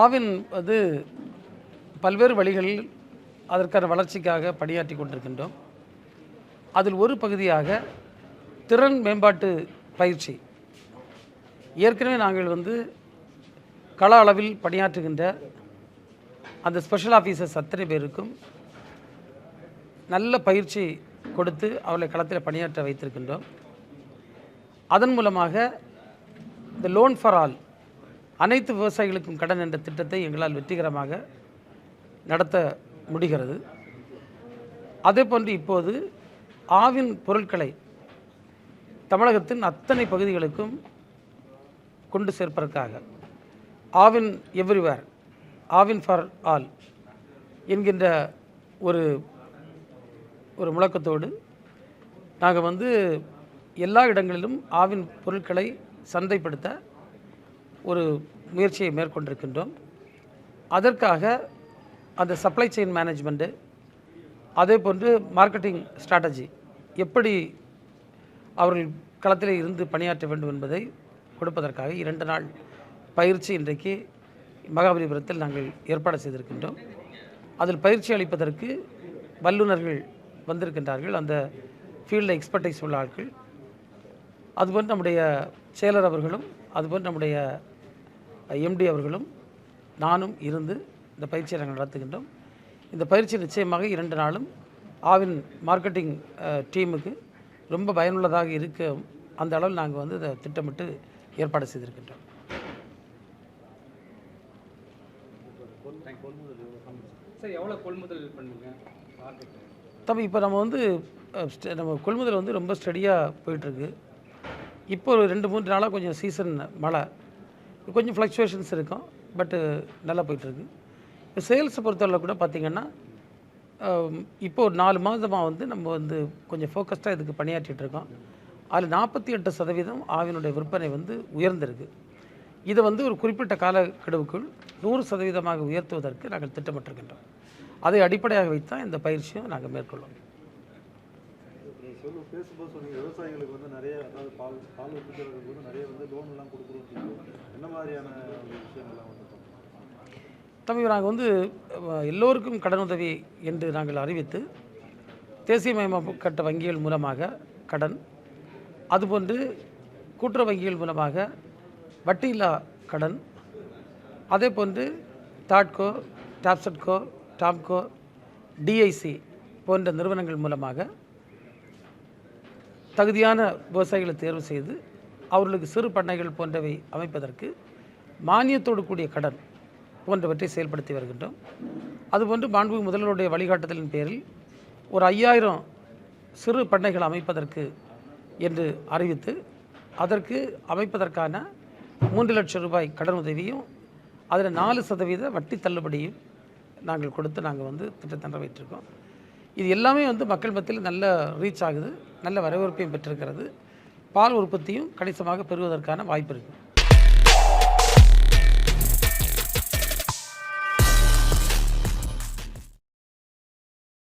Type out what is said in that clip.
ஆவின் அது பல்வேறு வழிகளில் அதற்கான வளர்ச்சிக்காக பணியாற்றி கொண்டிருக்கின்றோம். அதில் ஒரு பகுதியாக திறன் மேம்பாட்டு பயிற்சி. ஏற்கனவே நாங்கள் கள அளவில் பணியாற்றுகின்ற அந்த ஸ்பெஷல் ஆஃபீஸர்ஸ் அத்தனை பேருக்கும் நல்ல பயிற்சி கொடுத்து அவர்களை களத்தில் பணியாற்ற வைத்திருக்கின்றோம். அதன் மூலமாக இந்த லோன் ஃபார் ஆல், அனைத்து விவசாயிகளுக்கும் கடன் என்ற திட்டத்தை எங்களால் வெற்றிகரமாக நடத்த முடிகிறது. அதேபோன்று இப்போது ஆவின் பொருட்களை தமிழகத்தின் அத்தனை பகுதிகளுக்கும் கொண்டு சேர்ப்பதற்காக Aavin everywhere, Aavin for all என்கின்ற ஒரு ஒரு முழக்கத்தோடு நாங்கள் எல்லா இடங்களிலும் ஆவின் பொருட்களை சந்தைப்படுத்த ஒரு முயற்சியை மேற்கொண்டிருக்கின்றோம். அதற்காக அந்த சப்ளை செயின் மேனேஜ்மெண்ட்டு, அதே போன்று மார்க்கெட்டிங் ஸ்ட்ராட்டஜி, எப்படி அவர்கள் களத்தில் இருந்து பணியாற்ற வேண்டும் என்பதை கொடுப்பதற்காக 2 நாள் பயிற்சி இன்றைக்கு மகாபலிபுரத்தில் நாங்கள் ஏற்பாடு செய்திருக்கின்றோம். அதில் பயிற்சி அளிப்பதற்கு வல்லுநர்கள் வந்திருக்கின்றார்கள், அந்த ஃபீல்டில் எக்ஸ்பர்டைஸ் உள்ள ஆட்கள். அதுபோன்று நம்முடைய செயலர் அவர்களும், அதுபோன்று நம்முடைய எம்டி அவர்களும் நானும் இருந்து இந்த பயிற்சியை நாங்கள் நடத்துகின்றோம். இந்த பயிற்சி நிச்சயமாக 2 நாளும் ஆவின் மார்க்கெட்டிங் டீமுக்கு ரொம்ப பயனுள்ளதாக இருக்கும். அந்த அளவில் நாங்கள் இதை திட்டமிட்டு ஏற்பாடு செய்திருக்கின்றோம். தம்பி, இப்போ நம்ம கொள்முதல் ரொம்ப ஸ்டடியாக போயிட்டுருக்கு. இப்போ ஒரு 2-3 நாளாக கொஞ்சம் சீசன் மழை, கொஞ்சம் ஃப்ளக்சுவேஷன்ஸ் இருக்கும், பட்டு நல்லா போயிட்டுருக்கு. இப்போ சேல்ஸை பொறுத்தவரை கூட பார்த்திங்கன்னா இப்போ ஒரு 4 மாதமாக நம்ம கொஞ்சம் ஃபோக்கஸ்டாக இதுக்கு பணியாற்றிட்டுருக்கோம். அதில் 48% ஆவினுடைய விற்பனை உயர்ந்திருக்கு. இதை ஒரு குறிப்பிட்ட காலக்கெடுவுக்குள் 100% உயர்த்துவதற்கு நாங்கள் திட்டமிட்டிருக்கின்றோம். அதை அடிப்படையாக வைத்து தான் இந்த பயிற்சியும் நாங்கள் மேற்கொள்வோம். விவசாயிகளுக்கு நிறைய, அதாவது பால் உற்பத்தியாளர்களுக்கு நிறைய லோன்லாம் கொடுக்குறோம். என்ன மாதிரியான விஷயங்கள்லாம் தம்பி, நாங்கள் எல்லோருக்கும் கடனுதவி என்று நாங்கள் அறிவித்து தேசியமயமாக்கப்பட்ட வங்கிகள் மூலமாக கடன், அதுபோன்று கூட்டுறவு வங்கிகள் மூலமாக வட்டியில்லா கடன், அதே போன்று தாட்கோ, டாப்செட்கோ, டாம்கோ, டிஐசி போன்ற நிறுவனங்கள் மூலமாக தகுதியான விவசாயிகளை தேர்வு செய்து அவர்களுக்கு சிறு பண்ணைகள் போன்றவை அமைப்பதற்கு மானியத்தோடு கூடிய கடன் போன்றவற்றை செயல்படுத்தி வருகின்றோம். அதுபோன்று மாண்புமிகு முதல்வருடைய வழிகாட்டுதலின் பேரில் ஒரு 5000 சிறு பண்ணைகள் அமைப்பதற்கு என்று அறிவித்து அதற்கு அமைப்பதற்கான 3 லட்சம் ரூபாய் கடன் உதவியும், அதில் 4% வட்டி தள்ளுபடியும் நாங்கள் கொடுத்து நாங்கள் திட்டத்தை நிறைவேற்றிருக்கோம். இது எல்லாமே மக்கள் மத்தியில் நல்ல ரீச் ஆகுது, நல்ல வரவேற்பையும் பெற்றிருக்கிறது. பால் உற்பத்தியும் கணிசமாக பெறுவதற்கான வாய்ப்பு இருக்குது.